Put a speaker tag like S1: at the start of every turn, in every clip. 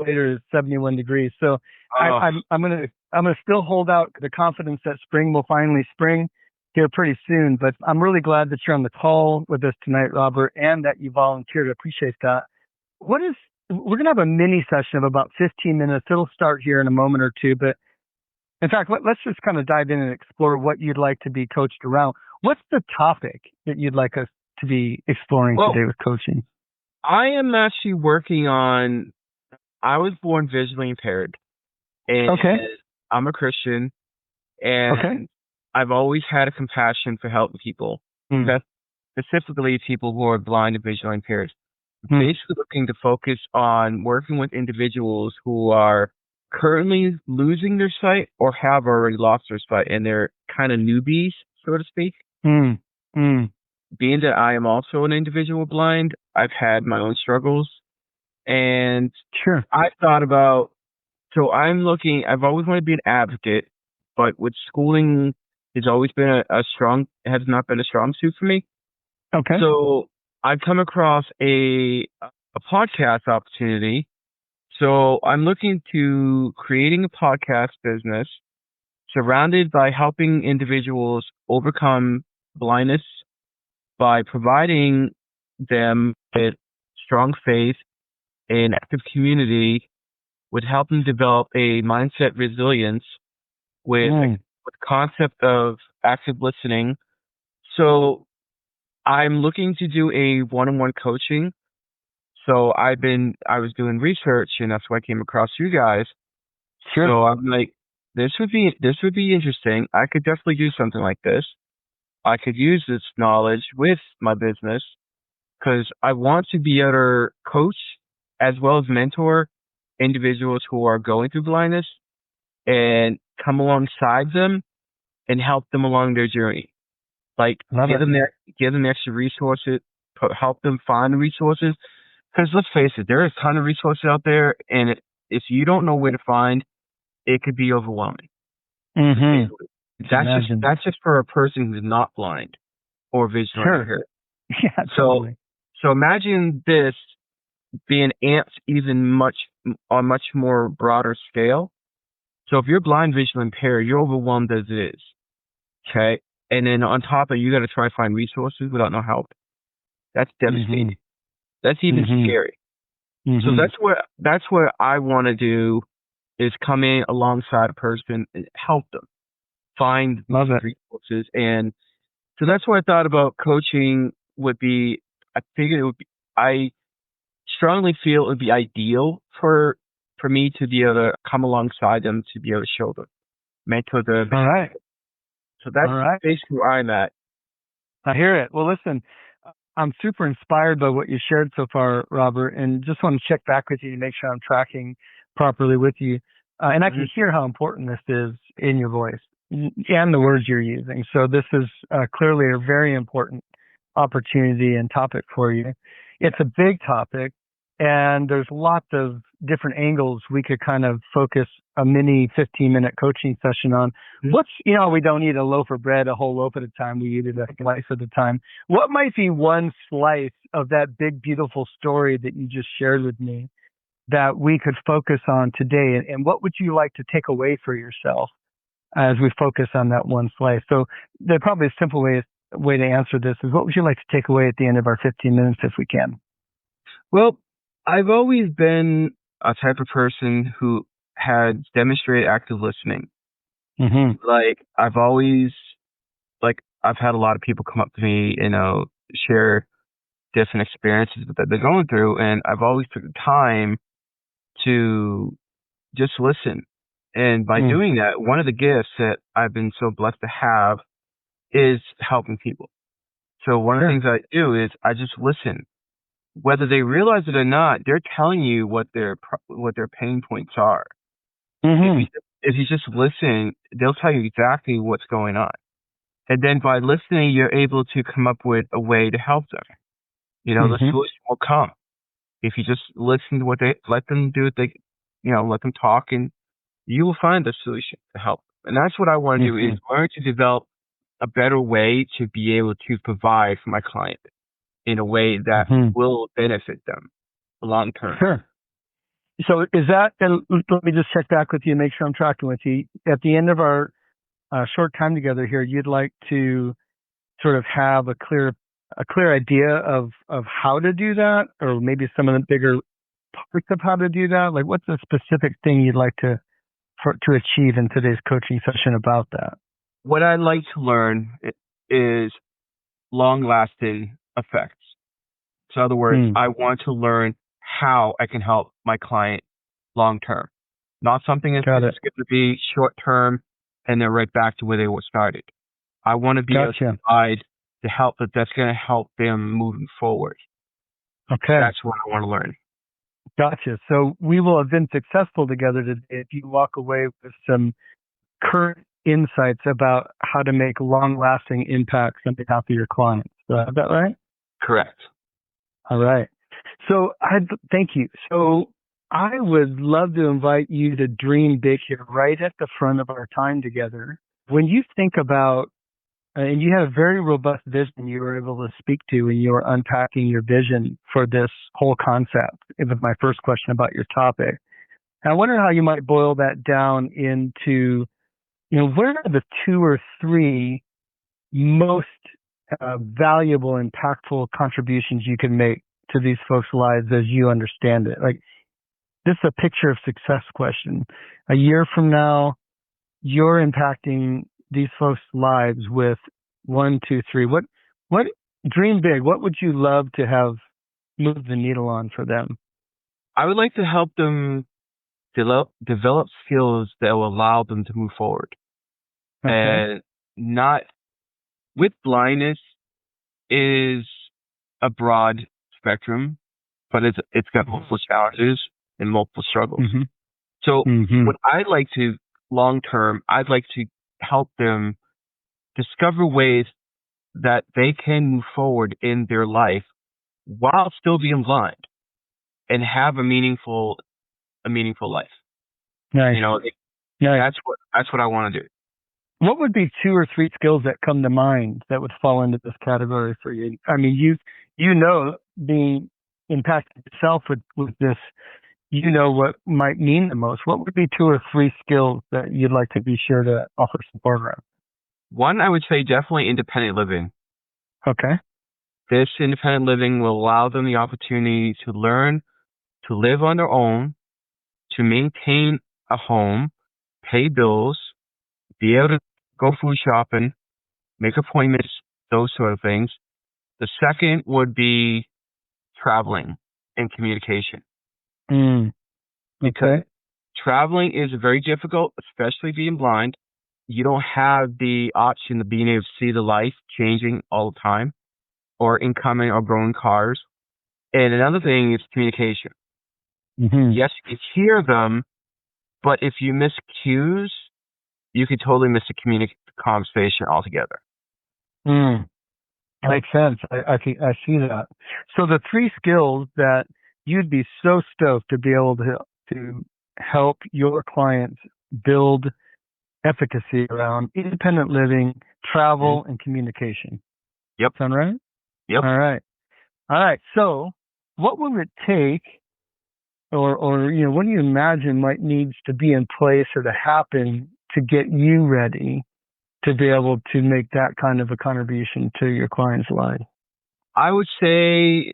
S1: later is 71 degrees. So
S2: Oh,
S1: I'm gonna still hold out the confidence that spring will finally spring here pretty soon. But I'm really glad that you're on the call with us tonight, Robert, and that you volunteered. I appreciate that. We're gonna have a mini session of about 15 minutes. It'll start here in a moment or two, but in fact, let's just kind of dive in and explore what you'd like to be coached around. What's the topic that you'd like us to be exploring
S2: well,
S1: today with coaching?
S2: I am actually working on. I was born visually impaired, and
S1: Okay.
S2: I'm a Christian,
S1: Okay.
S2: and I've always had a compassion for helping people,
S1: Mm.
S2: specifically people who are blind and visually impaired.
S1: Mm.
S2: Basically, looking to focus on working with individuals who are currently losing their sight or have already lost their sight, and they're kind of newbies, so to speak.
S1: Mm. Mm.
S2: Being that I am also an individual blind, I've had my own struggles, and
S1: Sure.
S2: I thought about. So I've always wanted to be an advocate, but with schooling, has always been has not been a strong suit for me.
S1: Okay.
S2: So I've come across a podcast opportunity. So I'm looking to creating a podcast business surrounded by helping individuals overcome blindness by providing them with strong faith and active community, would help them develop a mindset resilience with
S1: Mm.
S2: with the concept of active listening. So I'm looking to do a one-on-one coaching. So I was doing research, and that's why I came across you guys.
S1: Sure.
S2: So I'm like, this would be interesting. I could definitely do something like this. I could use this knowledge with my business because I want to be able to coach as well as mentor individuals who are going through blindness and come alongside them and help them along their journey. Like
S1: Love it.
S2: give them extra resources, help them find the resources. Because let's face it, there is a ton of resources out there, and if you don't know where to find, it could be overwhelming.
S1: Mm-hmm.
S2: That's just for a person who's not blind or visually
S1: Sure.
S2: impaired.
S1: Yeah, totally.
S2: So imagine this being amped on much more broader scale. So if you're blind, visually impaired, you're overwhelmed as it is. Okay. And then on top of it, you got to try to find resources without no help. That's devastating.
S1: Mm-hmm.
S2: That's even
S1: Mm-hmm.
S2: scary. So
S1: Mm-hmm.
S2: that's what I want to do is come in alongside a person and help them find
S1: Love it.
S2: resources. And so that's what I thought about coaching would be. I figured it would be. I strongly feel it would be ideal for me to be able to come alongside them to be able to show them, mentor them.
S1: All right.
S2: So that's
S1: All right.
S2: basically where I'm at.
S1: I hear it. Well, listen, I'm super inspired by what you shared so far, Robert, and just want to check back with you to make sure I'm tracking properly with you. And I can hear how important this is in your voice and the words you're using. So this is clearly a very important opportunity and topic for you. It's a big topic, and there's lots of different angles we could kind of focus a mini 15-minute coaching session on. We don't eat a loaf of bread, a whole loaf at a time. We eat it a slice at a time. What might be one slice of that big, beautiful story that you just shared with me that we could focus on today? And what would you like to take away for yourself as we focus on that one slice? So the probably a simple way to answer this is, what would you like to take away at the end of our 15 minutes if we can?
S2: Well, I've always been a type of person who had demonstrated active listening.
S1: Mm-hmm.
S2: I've had a lot of people come up to me, share different experiences that they're going through, and I've always took the time to just listen. And by doing that, one of the gifts that I've been so blessed to have is helping people. So one of the things I do is I just listen. Whether they realize it or not, they're telling you what their pain points are.
S1: Mm-hmm.
S2: If you just listen, they'll tell you exactly what's going on. And then by listening, you're able to come up with a way to help them. The solution will come. If you just listen to let them do it, let them talk, and you will find the solution to help. And that's what I want to do, is learn to develop a better way to be able to provide for my client in a way that will benefit them long term.
S1: Sure. So is that, and let me just check back with you and make sure I'm tracking with you. At the end of our short time together here, you'd like to sort of have a clear idea of how to do that, or maybe some of the bigger parts of how to do that? Like, what's the specific thing you'd like to achieve in today's coaching session about that?
S2: What I'd like to learn is long-lasting effects. So, in other words, I want to learn how I can help my client long-term, not something that's
S1: Got
S2: just
S1: it.
S2: going to be short-term and then right back to where they were started. I want to be able to
S1: Gotcha.
S2: provide the help that's going to help them moving forward.
S1: Okay.
S2: That's what I want to learn.
S1: Gotcha. So we will have been successful together today if you walk away with some current insights about how to make long-lasting impacts on behalf of your clients. Do I have that right?
S2: Correct.
S1: All right. So thank you. So I would love to invite you to dream big here right at the front of our time together. When you think about, and you had a very robust vision you were able to speak to when you were unpacking your vision for this whole concept. It was my first question about your topic. And I wonder how you might boil that down into, what are the 2 or 3 most valuable, impactful contributions you can make to these folks' lives as you understand it? Like, this is a picture of success question. A year from now, you're impacting these folks' lives with 1, 2, 3. What dream big? What would you love to have move the needle on for them?
S2: I would like to help them develop skills that will allow them to move forward.
S1: Okay.
S2: And not with blindness is a broad spectrum, but it's got multiple challenges and multiple struggles.
S1: Mm-hmm.
S2: So
S1: Mm-hmm.
S2: what I'd like to long term, I'd like to help them discover ways that they can move forward in their life while still being blind and have a meaningful life.
S1: Nice.
S2: You know,
S1: Nice.
S2: that's what I want to do.
S1: What would be 2 or 3 skills that come to mind that would fall into this category for you? I mean, being impacted yourself with this, what might mean the most. What would be 2 or 3 skills that you'd like to be sure to offer support around?
S2: One, I would say definitely independent living.
S1: Okay.
S2: This independent living will allow them the opportunity to learn to live on their own, to maintain a home, pay bills, be able to go food shopping, make appointments, those sort of things. The second would be traveling and communication.
S1: Okay.
S2: Because traveling is very difficult, especially being blind. You don't have the option of being able to see the life changing all the time, or incoming or going cars. And another thing is communication.
S1: Mm-hmm.
S2: Yes, you can hear them, but if you miss cues, you could totally miss the conversation altogether.
S1: Makes sense. I see that. So the 3 skills that you'd be so stoked to be able to help your clients build efficacy around: independent living, travel, and communication.
S2: Yep.
S1: Sound right?
S2: Yep.
S1: All right. All right. So what will it take, or what do you imagine might needs to be in place or to happen to get you ready to be able to make that kind of a contribution to your client's life?
S2: I would say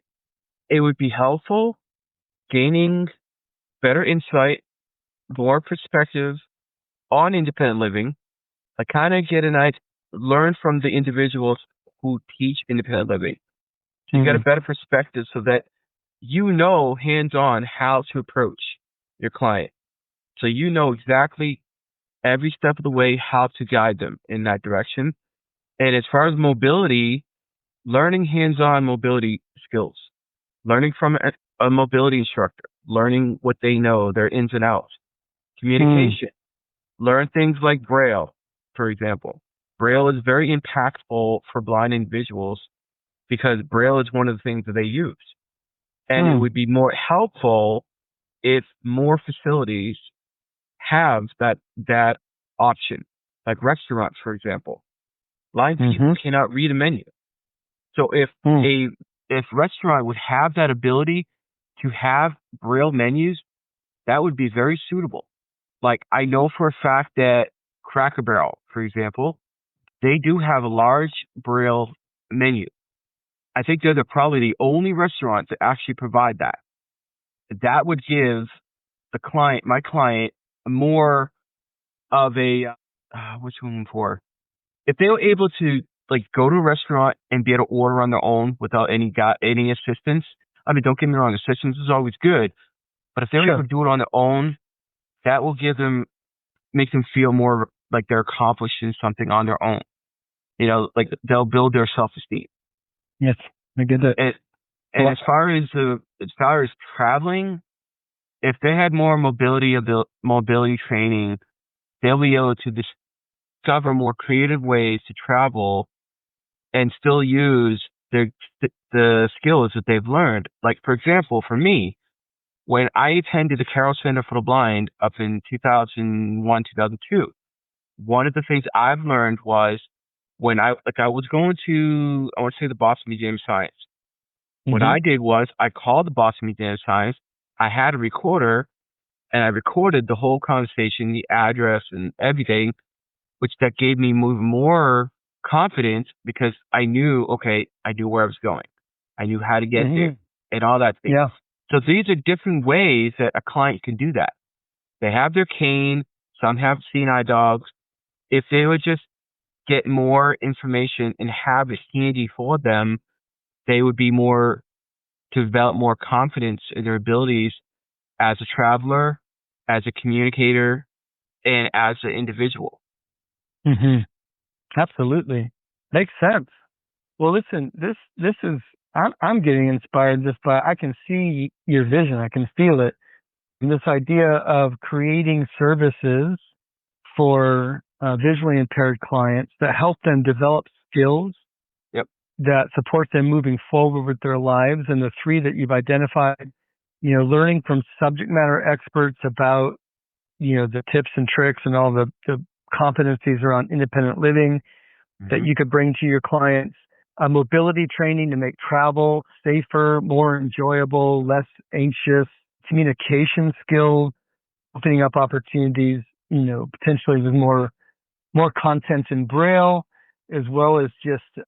S2: it would be helpful gaining better insight, more perspective on independent living. I kind of learn from the individuals who teach independent living. So you get a better perspective so that you know hands-on how to approach your client. So you know exactly every step of the way how to guide them in that direction. And as far as mobility, learning hands-on mobility skills, learning from a mobility instructor, learning what they know, their ins and outs, communication, learn things like Braille, for example. Braille is very impactful for blind individuals because Braille is one of the things that they use. And it would be more helpful if more facilities have that option, like restaurants, for example. Blind people cannot read a menu. So if restaurant would have that ability to have Braille menus, that would be very suitable. Like, I know for a fact that Cracker Barrel, for example, they do have a large Braille menu. I think they're probably the only restaurant that actually provide that. That would give my client, more of a, what's one for? If they were able to like go to a restaurant and be able to order on their own without any assistance. I mean, don't get me wrong, assistance is always good, but if they're able to do it on their own, that will make them feel more like they're accomplishing something on their own. Like they'll build their self-esteem.
S1: Yes, I get it.
S2: And as far as traveling, if they had more mobility training, they'll be able to discover more creative ways to travel and still use the skills that they've learned. Like, for example, for me, when I attended the Carroll Center for the Blind up in 2001, 2002, one of the things I've learned was when I was going to, I want to say, the Boston Museum of Science. What I did was I called the Boston Museum of Science. I had a recorder, and I recorded the whole conversation, the address, and everything, which that gave me more confidence because I knew where I was going. I knew how to get there and all that thing.
S1: Yeah.
S2: So these are different ways that a client can do that. They have their cane. Some have seeing eye dogs. If they would just get more information and have it handy for them, they would be to develop more confidence in their abilities as a traveler, as a communicator, and as an individual.
S1: Absolutely. Makes sense. Well, listen, this is, I'm getting inspired just by, I can see your vision. I can feel it. And this idea of creating services for visually impaired clients that help them develop skills that support them moving forward with their lives. And the three that you've identified, learning from subject matter experts about, the tips and tricks and all the competencies around independent living that you could bring to your clients, mobility training to make travel safer, more enjoyable, less anxious, communication skills, opening up opportunities, potentially with more content in Braille, as well as just,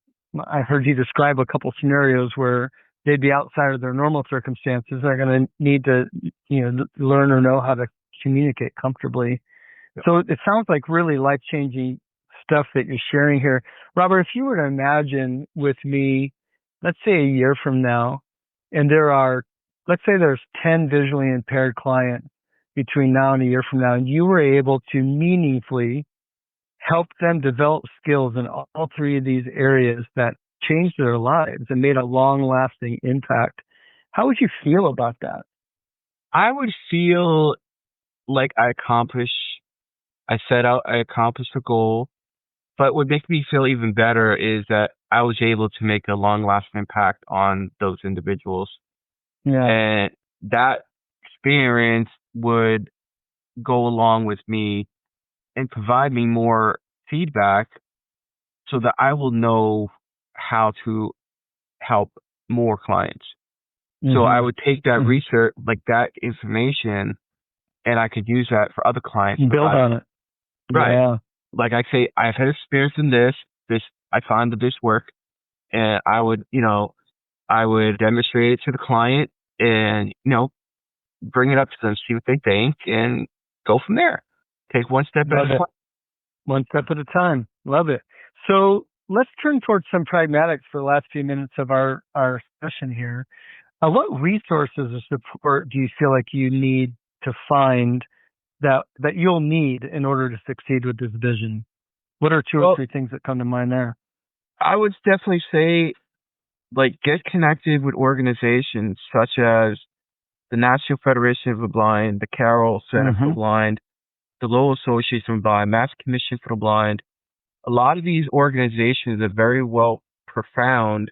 S1: I heard you describe a couple scenarios where they'd be outside of their normal circumstances. They're going to need to, learn or know how to communicate comfortably. Yep. So it sounds like really life-changing stuff that you're sharing here. Robert, if you were to imagine with me, let's say a year from now, and let's say there's 10 visually impaired clients between now and a year from now, and you were able to meaningfully help them develop skills in all three of these areas that changed their lives and made a long-lasting impact, how would you feel about that?
S2: I would feel like I accomplished the goal. But what makes me feel even better is that I was able to make a long-lasting impact on those individuals.
S1: Yeah.
S2: And that experience would go along with me and provide me more feedback so that I will know how to help more clients. So I would take that research, like that information, and I could use that for other clients.
S1: Build on it.
S2: Right.
S1: Yeah.
S2: Like I say, I've had experience in this, I find that this work, and I would demonstrate it to the client and, bring it up to them, see what they think, and go from there. Take one step at a time.
S1: One step at a time. Love it. So let's turn towards some pragmatics for the last few minutes of our session here. What resources or support do you feel like you need to find that you'll need in order to succeed with this vision? What are two or three things that come to mind there?
S2: I would definitely say, get connected with organizations such as the National Federation of the Blind, the Carroll Center for the Blind, the Lowell Association of the Blind, Mass Commission for the Blind. A lot of these organizations are very well profound,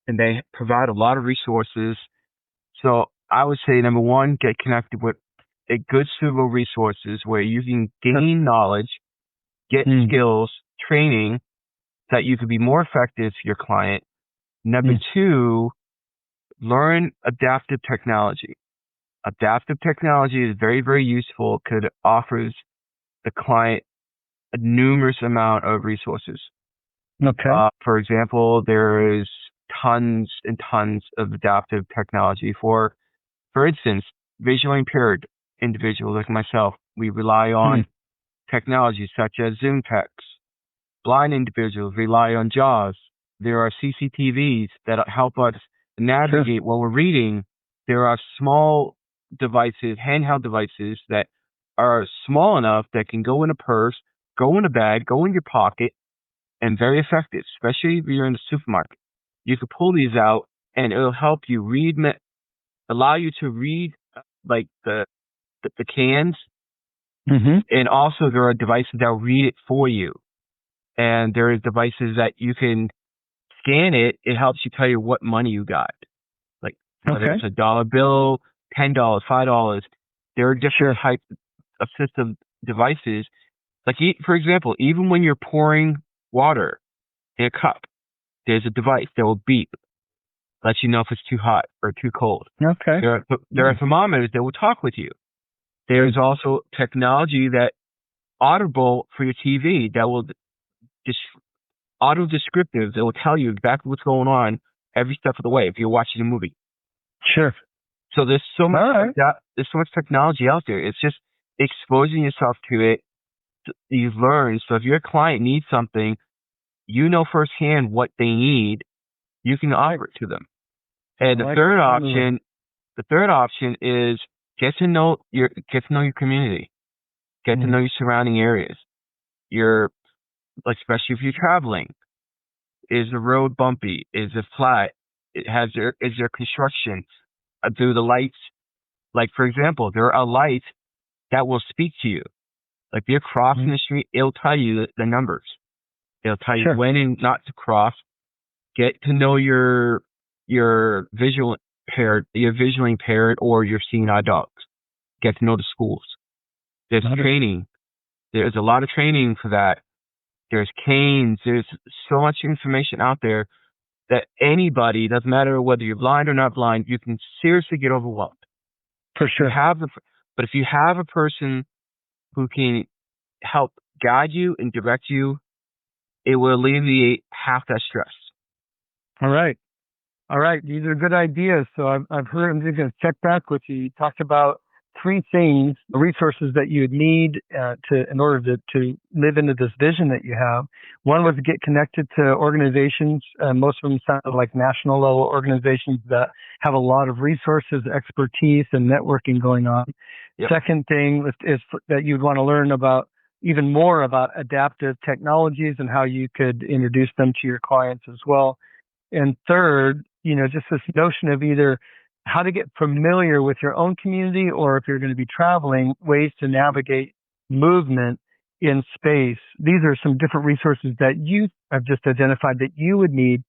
S2: and they provide a lot of resources. So I would say, number one, get connected with a good suitable resources where you can gain knowledge, get skills, training that you can be more effective to your client. Number two, learn adaptive technology. Adaptive technology is very, very useful because it offers the client a numerous amount of resources.
S1: Okay.
S2: For example, there is tons and tons of adaptive technology. For instance, visually impaired individuals like myself, we rely on technologies such as Zoom text. Blind individuals rely on JAWS. There are CCTVs that help us navigate while we're reading. There are small devices, handheld devices that are small enough that can go in a purse, go in a bag, go in your pocket, and very effective, especially if you're in the supermarket. You can pull these out and it'll help you read, allow you to read like the cans. And also there are devices that will read it for you. And there are devices that you can scan it. It helps you tell you what money you got. Like whether it's a dollar bill, $10, $5. There are different types of system devices. Like for example, even when you're pouring water in a cup, there's a device that will beep, let you know if it's too hot or too cold.
S1: Okay.
S2: There are thermometers that will talk with you. There's also technology that Audible for your TV that will just auto descriptive that will tell you exactly what's going on every step of the way if you're watching a movie.
S1: Sure.
S2: So there's so much there's so much technology out there. It's just exposing yourself to it. You've learned. So if your client needs something, you know firsthand what they need. You can offer it to them. And the third option is get to know your community. Get to know your surrounding areas. Like especially if you're traveling. Is the road bumpy? Is it flat? Is there construction? Do the lights, like for example, there are lights that will speak to you. Like if you're crossing the street, it'll tell you the numbers. It'll tell you when and not to cross. Get to know your visually impaired or your seeing eye dogs. Get to know the schools. There's training. There's a lot of training for that. There's canes. There's so much information out there that anybody, doesn't matter whether you're blind or not blind, you can seriously get overwhelmed.
S1: For sure.
S2: But if you have a person who can help guide you and direct you, it will alleviate half that stress.
S1: All right. These are good ideas. So I've heard, I'm just going to check back with you. You talked about 3 things, the resources that you would need in order to live into this vision that you have. One was to get connected to organizations. Most of them sound like national level organizations that have a lot of resources, expertise, and networking going on. Yep. Second thing is that you'd want to learn about even more about adaptive technologies and how you could introduce them to your clients as well. And third, just this notion of either how to get familiar with your own community, or if you're going to be traveling, ways to navigate movement in space. These are some different resources that you have just identified that you would need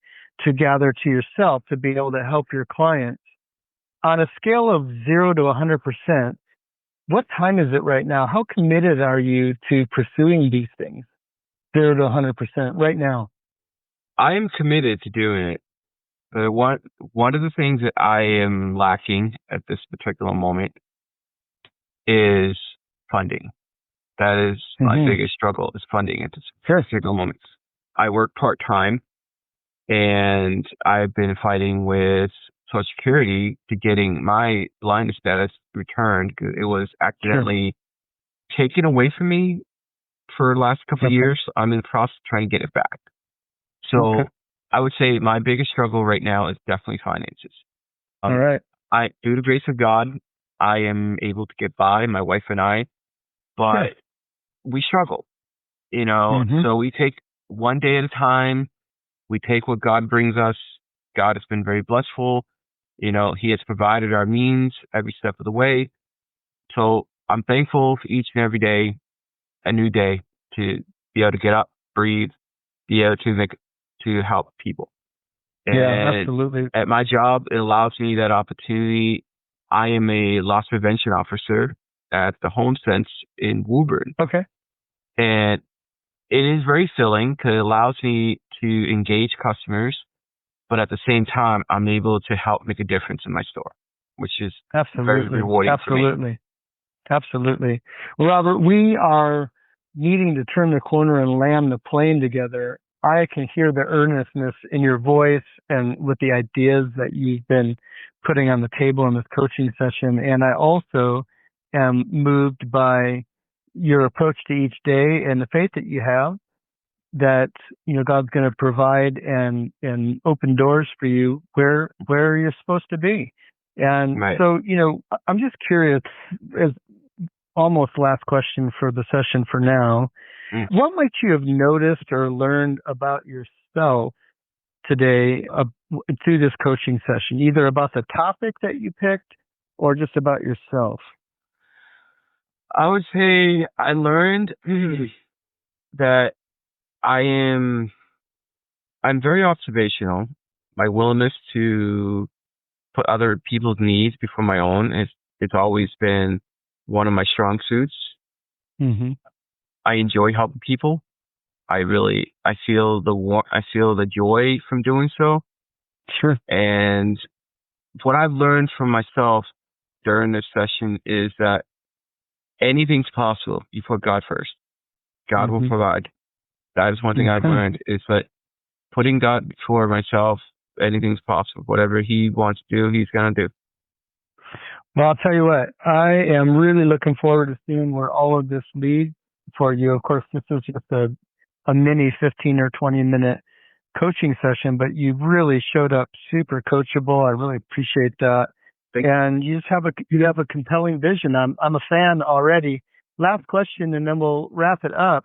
S1: to gather to yourself to be able to help your clients. On a scale of 0 to 100%, what time is it right now? How committed are you to pursuing these things? 0 to 100% right now.
S2: I am committed to doing it. One of the things that I am lacking at this particular moment is funding. That is my biggest struggle, is funding at this particular moment. I work part-time, and I've been fighting with Social Security to getting my blindness status returned because it was accidentally taken away from me for the last couple of years. I'm in the process of trying to get it back. So I would say my biggest struggle right now is definitely finances.
S1: All right.
S2: Through the grace of God, I am able to get by, my wife and I, but we struggle, so we take one day at a time. We take what God brings us. God has been very blessful. He has provided our means every step of the way. So I'm thankful for each and every day, a new day, to be able to get up, breathe, be able to help people. And
S1: absolutely.
S2: At my job, it allows me that opportunity. I am a loss prevention officer at the Home Sense in Woburn.
S1: Okay.
S2: And it is very filling because it allows me to engage customers, but at the same time, I'm able to help make a difference in my store. which is very
S1: Absolutely.
S2: rewarding for me.
S1: Absolutely. Absolutely. Well, Robert, we are needing to turn the corner and land the plane together. I can hear the earnestness in your voice and with the ideas that you've been putting on the table in this coaching session. And I also am moved by your approach to each day and the faith that you have that, God's going to provide and open doors for you where you're supposed to be. And
S2: Right.
S1: so, I'm just curious, as almost last question for the session for now. What might you have noticed or learned about yourself today through this coaching session, either about the topic that you picked or just about yourself?
S2: I would say I learned that I'm very observational. My willingness to put other people's needs before my own it's always been one of my strong suits.
S1: Mm-hmm.
S2: I enjoy helping people. I feel the joy from doing so.
S1: Sure.
S2: And what I've learned from myself during this session is that anything's possible. You put God first. God will provide. That is one thing I've learned, is that putting God before myself, anything's possible. Whatever He wants to do, He's going to do.
S1: Well, I'll tell you what, I am really looking forward to seeing where all of this leads for you. Of course, this is just a mini 15 or 20-minute coaching session, but you really showed up super coachable. I really appreciate that. And you just have a compelling vision. I'm a fan already. Last question, and then we'll wrap it up.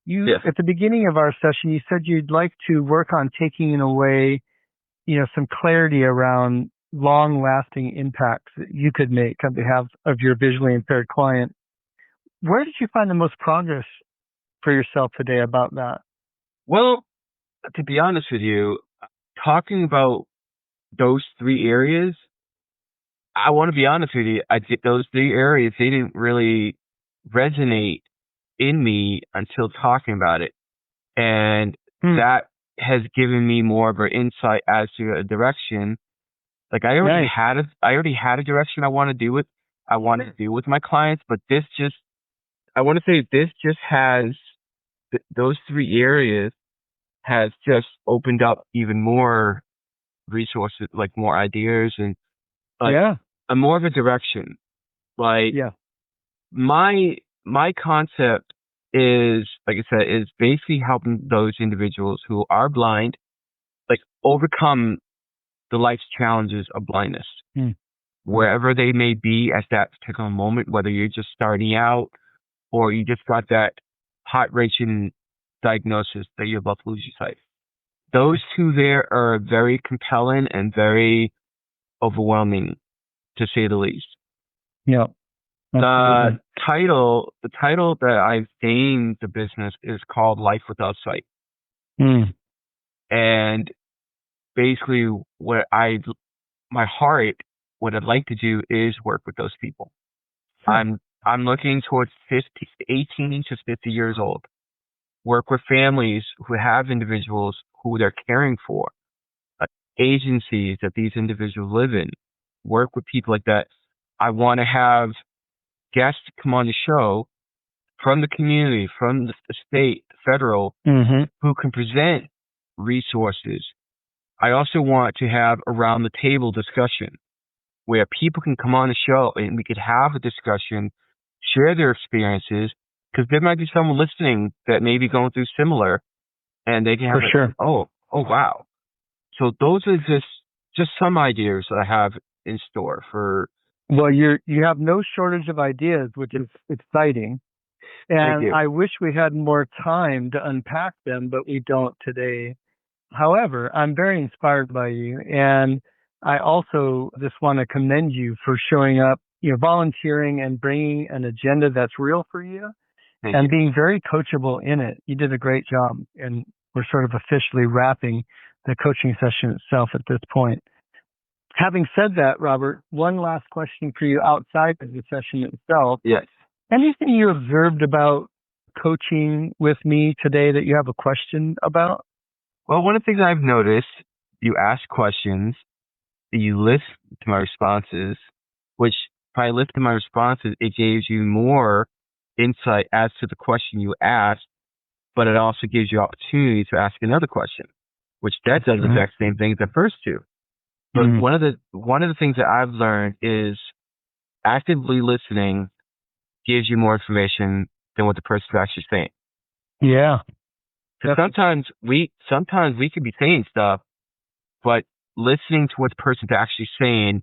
S1: At the beginning of our session, you said you'd like to work on taking away, some clarity around long-lasting impacts that you could make on behalf of your visually impaired client. Where did you find the most progress for yourself today about that?
S2: Well, to be honest with you, talking about those three areas, I want to be honest with you, those three areas, they didn't really resonate in me until talking about it. And that has given me more of an insight as to a direction. Like I already had a direction I want to do with my clients, but this just has those three areas has just opened up even more resources, like more ideas and a more of a direction. Like my concept is, like I said, is basically helping those individuals who are blind, like overcome the life's challenges of blindness, wherever they may be at that particular moment, whether you're just starting out or you just got that heart-racing diagnosis that you're about to lose your sight. Those two there are very compelling and very overwhelming, to say the least.
S1: Yeah.
S2: The title that I've named the business is called Life Without Sight. And basically what I'd like to do is work with those people. I'm looking towards 18 to 50 years old. Work with families who have individuals who they're caring for, agencies that these individuals live in. Work with people like that. I want to have guests come on the show from the community, from the state, the federal, who can present resources. I also want to have around the table discussion where people can come on the show and we could have a discussion, share their experiences, because there might be someone listening that may be going through similar, and they can have oh wow. So those are just some ideas that I have in store for.
S1: Well, you have no shortage of ideas, which is exciting. And I wish we had more time to unpack them, but we don't today. However, I'm very inspired by you. And I also just want to commend you for showing up, volunteering and bringing an agenda that's real for you and being very coachable in it. You did a great job. And we're sort of officially wrapping the coaching session itself at this point. Having said that, Robert, one last question for you outside of the session itself.
S2: Yes.
S1: Anything you observed about coaching with me today that you have a question about?
S2: Well, one of the things I've noticed, you ask questions, you listen to my responses, which by lifting my responses, it gives you more insight as to the question you asked, but it also gives you opportunity to ask another question, which that does the exact same thing as the first two. But one of the things that I've learned is actively listening gives you more information than what the person's actually saying.
S1: Yeah.
S2: Because sometimes we could be saying stuff, but listening to what the person's actually saying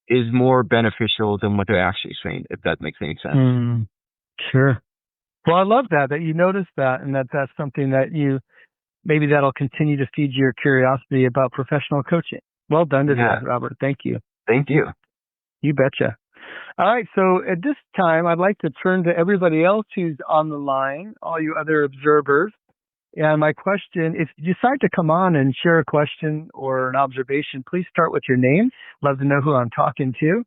S2: is more beneficial than what they're actually saying, if that makes any sense.
S1: Sure. Well, I love that you noticed that, and that's something that maybe that'll continue to feed your curiosity about professional coaching. Well done today, Robert. Thank you.
S2: Thank you.
S1: You betcha. All right. So at this time, I'd like to turn to everybody else who's on the line, all you other observers. And my question, if you decide to come on and share a question or an observation, please start with your name. Love to know who I'm talking to.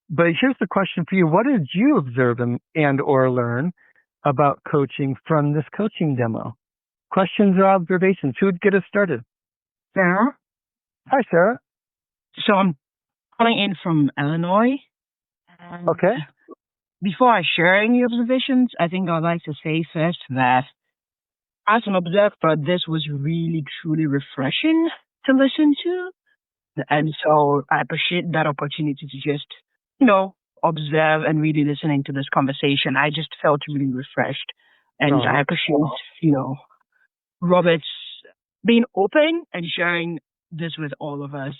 S1: But here's the question for you. What did you observe and or learn about coaching from this coaching demo? Questions or observations? Who would get us started?
S3: Sarah.
S1: Hi, Sarah.
S3: So I'm calling in from Illinois.
S1: Okay.
S3: Before I share any observations, I think I'd like to say first that as an observer, this was really, truly refreshing to listen to. And so I appreciate that opportunity to just, observe and really listening to this conversation. I just felt really refreshed. And I appreciate, Robert's being open and sharing this with all of us.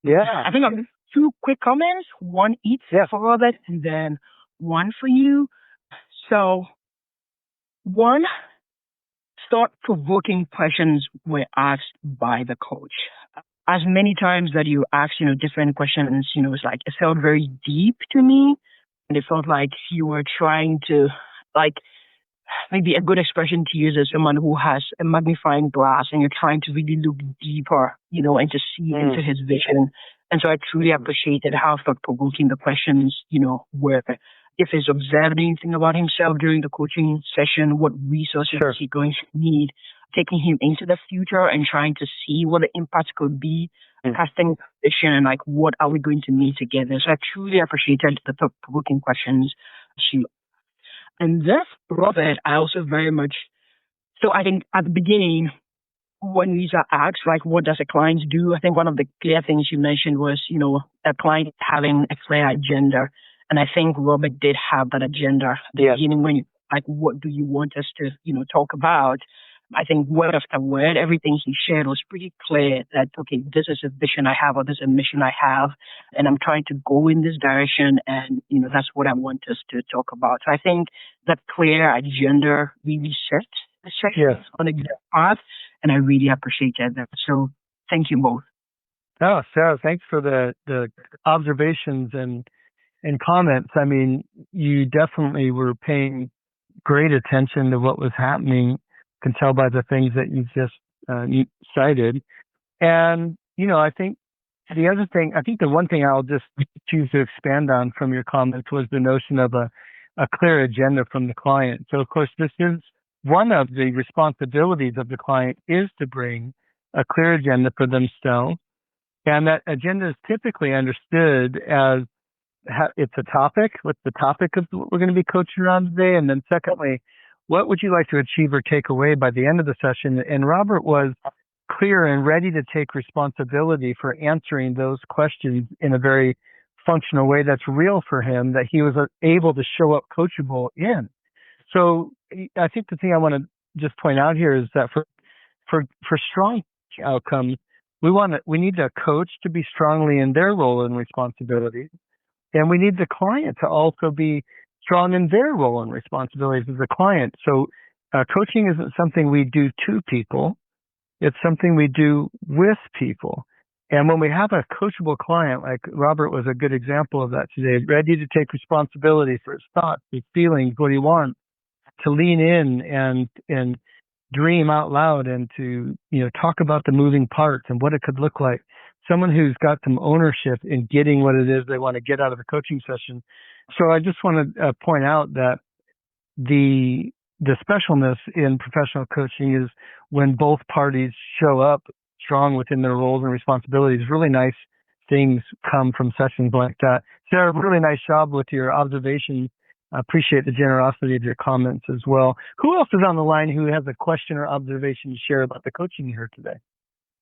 S1: Yeah.
S3: I think I'll two quick comments, one each for Robert and then one for you. So, one, thought-provoking questions were asked by the coach. As many times that you asked, different questions, it's like it felt very deep to me. And it felt like you were trying to, maybe a good expression to use is someone who has a magnifying glass and you're trying to really look deeper, and to see into his vision. And so I truly appreciated how thought-provoking the questions, were. If he's observed anything about himself during the coaching session, what resources is he going to need, taking him into the future and trying to see what the impact could be, casting vision and what are we going to need together. So I truly appreciated the thought-provoking questions. And this, Robert, I also very much, so I think at the beginning, when Lisa asked, what does a client do? I think one of the clear things you mentioned was, a client having a clear agenda. And I think Robert did have that agenda at the beginning when, what do you want us to, talk about? I think word after word, everything he shared was pretty clear that, okay, this is a vision I have or this is a mission I have, and I'm trying to go in this direction, and, that's what I want us to talk about. So I think that clear agenda really set the session on a good path, and I really appreciated that. So thank you both.
S1: Oh, Sarah, thanks for the observations and comments. I mean, you definitely were paying great attention to what was happening. Can tell by the things that you just you cited. And, I think the one thing I'll just choose to expand on from your comments was the notion of a clear agenda from the client. So, of course, this is one of the responsibilities of the client is to bring a clear agenda for themselves. And that agenda is typically understood as it's a topic. What's the topic of what we're going to be coaching around today? And then secondly, what would you like to achieve or take away by the end of the session? And Robert was clear and ready to take responsibility for answering those questions in a very functional way that's real for him, that he was able to show up coachable in. So I think the thing I want to just point out here is that for strong outcomes, we need a coach to be strongly in their role and responsibilities. And we need the client to also be strong in their role and responsibilities as a client. So coaching isn't something we do to people. It's something we do with people. And when we have a coachable client, like Robert was a good example of that today, ready to take responsibility for his thoughts, his feelings, what he wants, to lean in and dream out loud and to, talk about the moving parts and what it could look like. Someone who's got some ownership in getting what it is they want to get out of the coaching session. So I just want to point out that the specialness in professional coaching is when both parties show up strong within their roles and responsibilities. Really nice things come from sessions like that. Sarah, really nice job with your observation. I appreciate the generosity of your comments as well. Who else is on the line who has a question or observation to share about the coaching you heard today?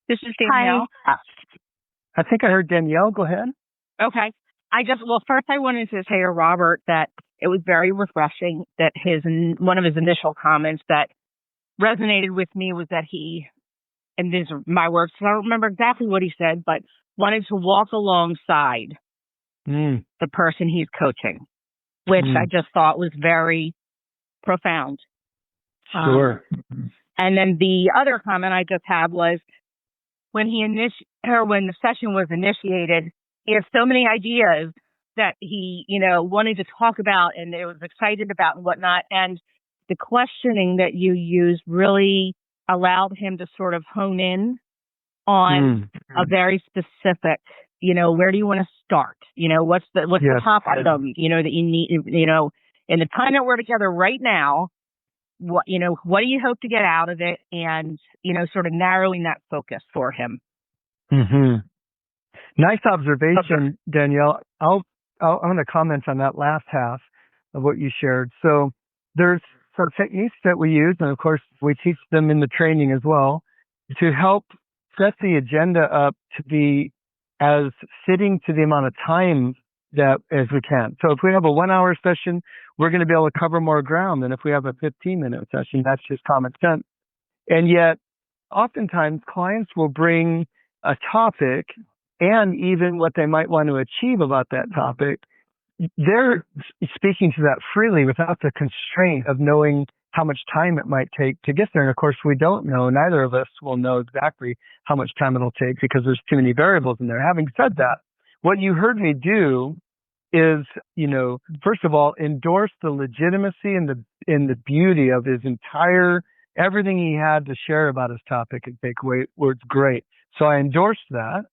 S4: This is Danielle.
S3: Hi.
S1: I think I heard Danielle. Go ahead.
S4: Okay. First I wanted to say to Robert that it was very refreshing that one of his initial comments that resonated with me was that he, and these are my words, so I don't remember exactly what he said, but wanted to walk alongside the person he's coaching, which I just thought was very profound.
S1: Sure.
S4: And then the other comment I just had was when when the session was initiated, he had so many ideas that he, wanted to talk about and it was excited about and whatnot. And the questioning that you used really allowed him to sort of hone in on a very specific, where do you want to start? What's the top item, that you need, in the time that we're together right now, what do you hope to get out of it? And, sort of narrowing that focus for him.
S1: Mm-hmm. Nice observation, Danielle. I'm going to comment on that last half of what you shared. So there's some techniques that we use, and of course we teach them in the training as well, to help set the agenda up to be as fitting to the amount of time that as we can. So if we have a 1 hour session, we're going to be able to cover more ground than if we have a 15-minute session. That's just common sense. And yet, oftentimes clients will bring a topic and even what they might want to achieve about that topic. They're speaking to that freely without the constraint of knowing how much time it might take to get there. And of course, we don't know. Neither of us will know exactly how much time it'll take because there's too many variables in there. Having said that, what you heard me do is, first of all, endorse the legitimacy and the beauty of his entire, everything he had to share about his topic and takeaway was great. So I endorsed that.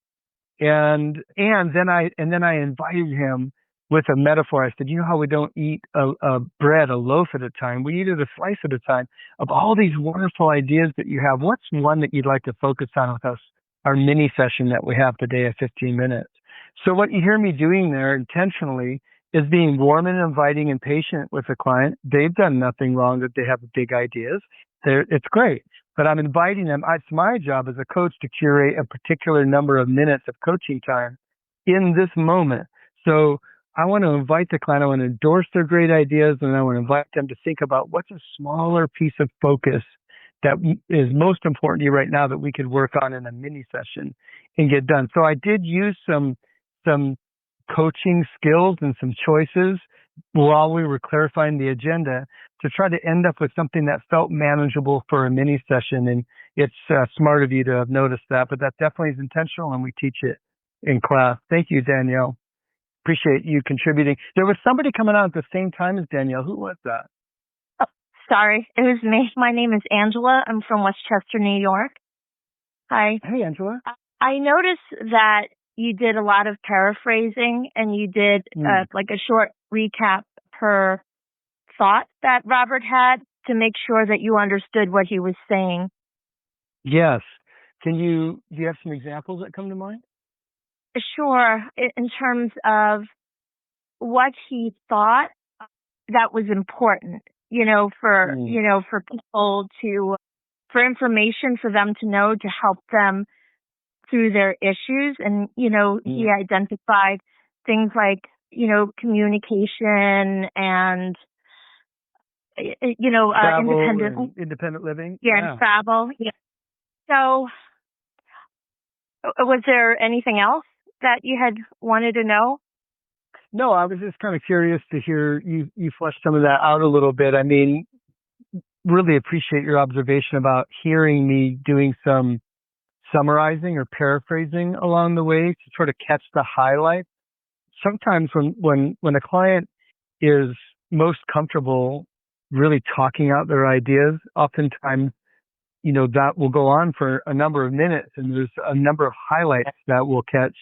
S1: And then I invited him with a metaphor. I said, how we don't eat a loaf at a time. We eat it a slice at a time. Of all these wonderful ideas that you have, what's one that you'd like to focus on with us, our mini session that we have today at 15 minutes? So what you hear me doing there intentionally is being warm and inviting and patient with the client. They've done nothing wrong that they have big ideas. It's great. But I'm inviting them. It's my job as a coach to curate a particular number of minutes of coaching time in this moment. So I want to invite the client. I want to endorse their great ideas, and I want to invite them to think about what's a smaller piece of focus that is most important to you right now that we could work on in a mini session and get done. So I did use some coaching skills and some choices while we were clarifying the agenda to try to end up with something that felt manageable for a mini session. And it's smart of you to have noticed that, but that definitely is intentional, and we teach it in class. Thank you, Danielle. Appreciate you contributing. There was somebody coming on at the same time as Danielle. Who was that?
S5: Oh, sorry, it was me. My name is Angela. I'm from Westchester, New York. Hi.
S1: Hey, Angela.
S5: I noticed that you did a lot of paraphrasing, and you did like a short recap per thought that Robert had to make sure that you understood what he was saying.
S1: Yes. Do you have some examples that come to mind?
S5: Sure. In terms of what he thought that was important, for people for information for them to know to help them through their issues. And, he identified things like, communication and,
S1: independent living.
S5: Yeah, and travel. Yeah. So was there anything else that you had wanted to know?
S1: No, I was just kind of curious to hear you flesh some of that out a little bit. I mean, really appreciate your observation about hearing me doing some summarizing or paraphrasing along the way to sort of catch the highlights. Sometimes when a client is most comfortable really talking out their ideas, oftentimes, that will go on for a number of minutes, and there's a number of highlights that we'll catch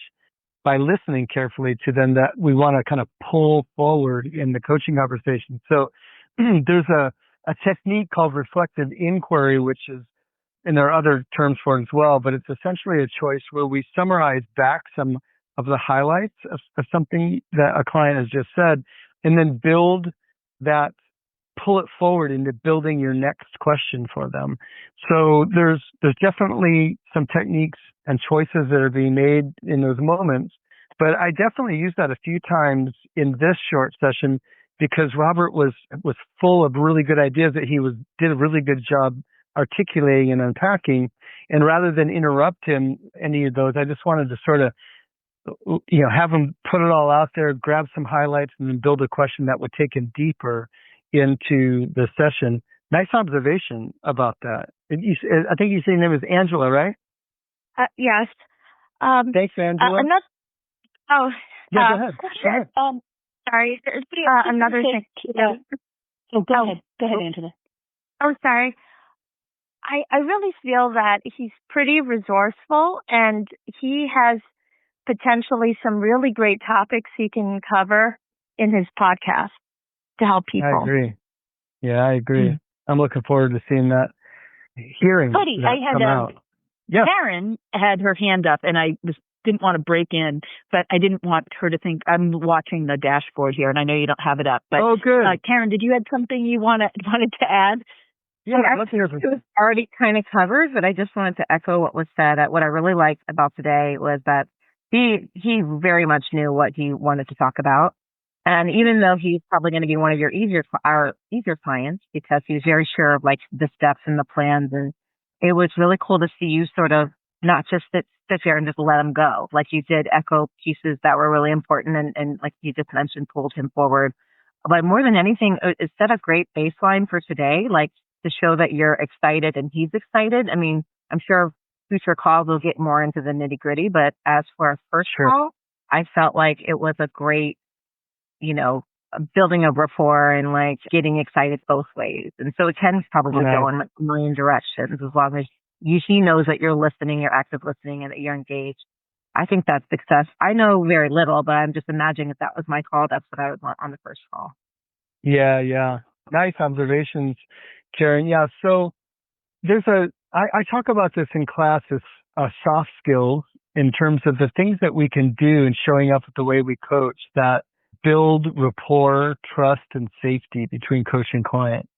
S1: by listening carefully to them that we want to kind of pull forward in the coaching conversation. So there's a technique called reflective inquiry, which is, and there are other terms for it as well, but it's essentially a choice where we summarize back some of the highlights of something that a client has just said, and then pull it forward into building your next question for them. So there's definitely some techniques and choices that are being made in those moments, but I definitely used that a few times in this short session because Robert was full of really good ideas that he did a really good job articulating and unpacking. And rather than interrupt him any of those, I just wanted to sort of, have him put it all out there, grab some highlights, and then build a question that would take him deeper into the session. Nice observation about that. I think you said your name is Angela, right?
S5: Yes.
S1: Thanks, Angela.
S5: Go
S1: ahead.
S5: Sorry. Another thing.
S6: Go ahead. Go ahead, Angela.
S5: Oh, sorry. I really feel that he's pretty resourceful and he has potentially some really great topics he can cover in his podcast to help people.
S1: I agree. Yeah, I agree. Mm-hmm. I'm looking forward to seeing that, hearing
S6: Cody,
S1: that come out.
S6: Yeah. Karen had her hand up, and I didn't want to break in, but I didn't want her to think I'm watching the dashboard here, and I know you don't have it up. But
S1: good.
S6: Karen, did you have something you wanted to add?
S4: Yeah, let's hear from you. It was already kind of covered, but I just wanted to echo what was said. What I really liked about today was that he very much knew what he wanted to talk about. And even though he's probably going to be one of our easier clients because he's very sure of like the steps and the plans, and it was really cool to see you sort of not just sit there and just let him go. Like you did echo pieces that were really important and like you just mentioned, pulled him forward. But more than anything, it set a great baseline for today, like to show that you're excited and he's excited. I mean, I'm sure future calls will get more into the nitty gritty, but as for our first call, I felt like it was a great, building a rapport and like getting excited both ways. And so it can probably go in a million directions as long as he knows that you're listening, you're active listening, and that you're engaged. I think that's success. I know very little, but I'm just imagining if that was my call, that's what I would want on the first call.
S1: Yeah. Nice observations, Karen. Yeah, so I talk about this in class as soft skills in terms of the things that we can do in showing up the way we coach that build rapport, trust, and safety between coach and client.